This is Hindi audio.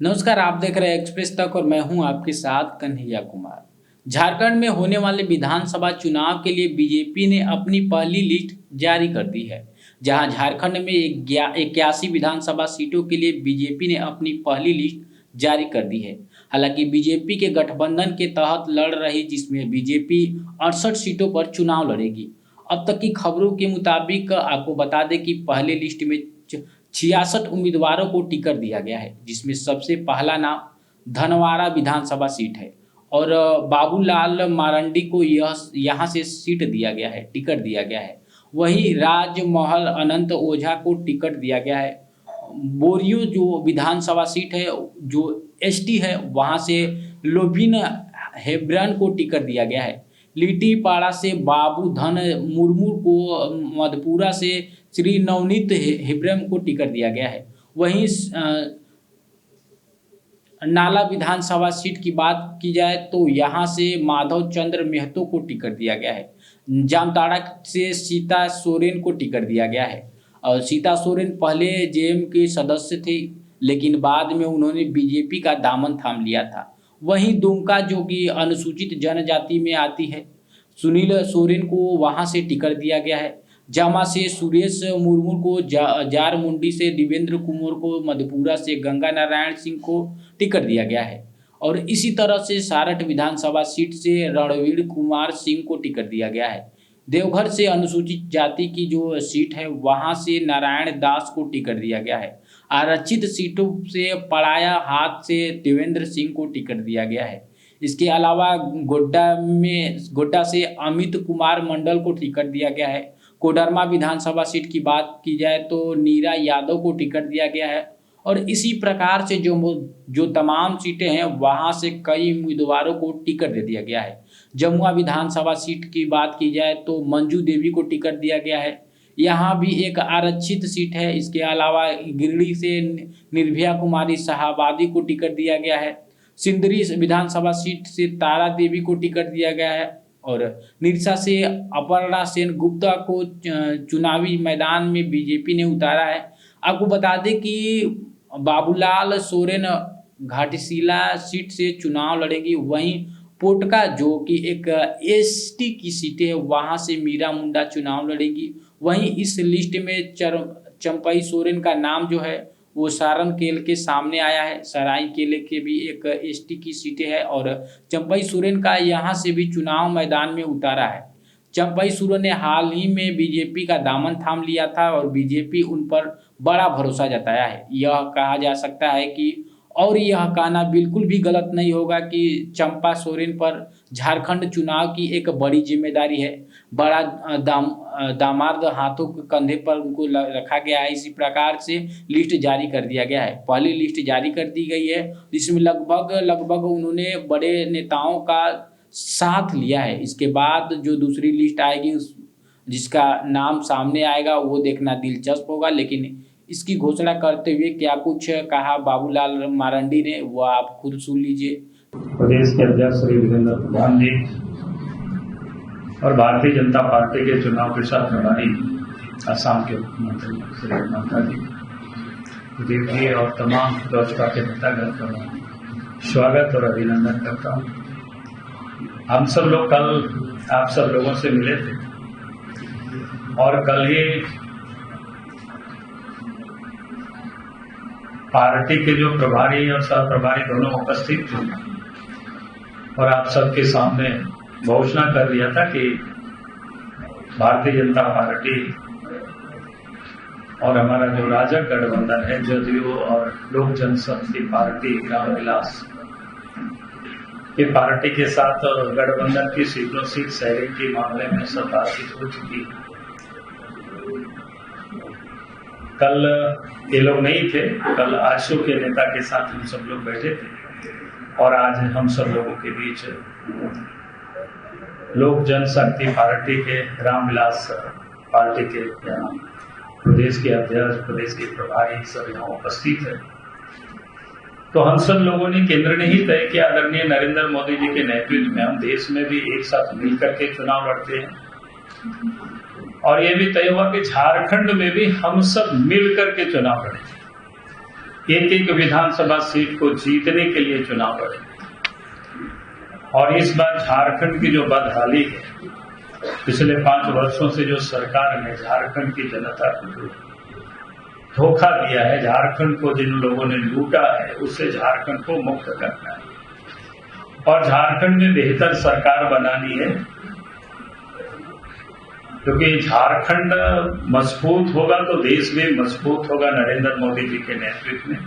नमस्कार, आप देख रहे हैं एक्सप्रेस तक और मैं हूं आपके साथ कन्हैया कुमार। झारखंड में होने वाले विधानसभा चुनाव के लिए बीजेपी ने अपनी पहली लिस्ट जारी कर दी है। जहां झारखंड में 81 विधानसभा सीटों के लिए बीजेपी ने अपनी पहली लिस्ट जारी कर दी है। हालांकि बीजेपी के गठबंधन के तहत लड़ रही, जिसमें बीजेपी 68 सीटों पर चुनाव लड़ेगी। अब तक की खबरों के मुताबिक आपको बता दें कि पहले लिस्ट में 66 उम्मीदवारों को टिकट दिया गया है, जिसमें सबसे पहला नाम धनवारा विधानसभा सीट है और बाबूलाल मारंडी को यह यहाँ से सीट दिया गया है, टिकट दिया गया है। वहीं राजमहल अनंत ओझा को टिकट दिया गया है। बोरियो जो विधानसभा सीट है, जो एसटी है, वहाँ से लोबिन हेब्रन को टिकट दिया गया है। लिट्टीपाड़ा से बाबू धन मुर्मू को, मधेपुरा से श्री नवनीत हेब्रम को टिकट दिया गया है। वहीं नाला विधानसभा सीट की बात की जाए तो यहाँ से माधव चंद्र मेहतो को टिकट दिया गया है। जामताड़ा से सीता सोरेन को टिकट दिया गया है और सीता सोरेन पहले जेएम के सदस्य थे, लेकिन बाद में उन्होंने बीजेपी का दामन थाम लिया था। वहीं दुमका, जो कि अनुसूचित जनजाति में आती है, सुनील सोरेन को वहां से टिकट दिया गया है। जामा से सुरेश मुर्मू को, जारमुंडी से देवेंद्र कुमार को, मधेपुरा से गंगा नारायण सिंह को टिकट दिया गया है और इसी तरह से सारठ विधानसभा सीट से रणवीर कुमार सिंह को टिकट दिया गया है। देवघर से अनुसूचित जाति की जो सीट है, वहां से नारायण दास को टिकट दिया गया है। आरक्षित सीटों से पड़ाया हाथ से देवेंद्र सिंह को टिकट दिया गया है। इसके अलावा गोड्डा से अमित कुमार मंडल को टिकट दिया गया है। कोडरमा विधानसभा सीट की बात की जाए तो नीरा यादव को टिकट दिया गया है और इसी प्रकार से जो तमाम सीटें हैं, वहां से कई उम्मीदवारों को टिकट दे दिया गया है। जमुआ विधानसभा सीट की बात की जाए तो मंजू देवी को टिकट दिया गया है। यहाँ भी एक आरक्षित सीट है। इसके अलावा गिरिडीह से निर्भया कुमारी शाहाबादी को टिकट दिया गया है। सिंदरी विधानसभा सीट से तारा देवी को टिकट दिया गया है और निरसा से अपर्णा सेन गुप्ता को चुनावी मैदान में बीजेपी ने उतारा है। आपको बता दें कि बाबूलाल सोरेन घाटशिला सीट से चुनाव लड़ेगी। वहीं पोटका, जो कि एक एसटी की सीट है, वहां से मीरा मुंडा चुनाव लड़ेगी। वहीं इस लिस्ट में चंपई सोरेन का नाम जो है वो सारण केल के सामने आया है। सराय केले के भी एक एसटी की सीटें है और चंपई सोरेन का यहाँ से भी चुनाव मैदान में उतारा है। चंपई सोरेन ने हाल ही में बीजेपी का दामन थाम लिया था और बीजेपी उन पर बड़ा भरोसा जताया है। यह कहा जा सकता है कि, और यह कहना बिल्कुल भी गलत नहीं होगा कि चंपा सोरेन पर झारखंड चुनाव की एक बड़ी जिम्मेदारी है। बड़ा दामाद हाथों के कंधे पर उनको रखा गया है। इसी प्रकार से लिस्ट जारी कर दिया गया है। पहली लिस्ट जारी कर दी गई है, जिसमें लगभग उन्होंने बड़े नेताओं का साथ लिया है। इसके बाद जो दूसरी लिस्ट आएगी, जिसका नाम सामने आएगा, वो देखना दिलचस्प होगा। लेकिन इसकी घोषणा करते हुए क्या कुछ कहा बाबूलाल मारंडी ने, वो आप खुद सुन लीजिए। प्रदेश के अध्यक्ष श्री वीरेंद्र प्रधान जी और भारतीय जनता पार्टी के चुनाव प्रचार प्रभारी असम के मुख्यमंत्री श्री ममता जी, प्रदीप जी और तमाम लोजपा के नेतागण का स्वागत और अभिनंदन करता हूँ। हम सब लोग कल आप सब लोगों से मिले थे और कल ही पार्टी के जो प्रभारी और सह प्रभारी दोनों उपस्थित थे और आप सबके सामने घोषणा कर दिया था कि भारतीय जनता पार्टी और हमारा जो राजग गठबंधन है, जदयू और लोक जनशक्ति पार्टी ग्राम विलास, ये पार्टी के साथ गठबंधन की सीट शेयरिंग के मामले में सब बातचीत हो चुकी है। कल ये लोग नहीं थे, कल आजसू के नेता के साथ हम सब लोग बैठे थे और आज हम सब लोगों के बीच लोक जनशक्ति पार्टी के रामविलास पार्टी के प्रदेश के अध्यक्ष, प्रदेश के प्रभारी सब यहाँ उपस्थित है। तो हम सब लोगों ने, केंद्र ने ही तय किया, आदरणीय नरेंद्र मोदी जी के नेतृत्व में हम देश में भी एक साथ मिलकर के चुनाव लड़ते हैं और ये भी तय हुआ कि झारखंड में भी हम सब मिलकर के चुनाव लड़ेंगे। एक एक विधानसभा सीट को जीतने के लिए चुनाव लड़े। और इस बार झारखंड की जो बदहाली है, पिछले 5 वर्षों से जो सरकार ने झारखंड की जनता को धोखा दिया है, झारखंड को जिन लोगों ने लूटा है, उससे झारखंड को मुक्त करना है और झारखंड में बेहतर सरकार बनानी है, क्योंकि झारखंड मजबूत होगा तो देश भी मजबूत होगा नरेंद्र मोदी जी के नेतृत्व में।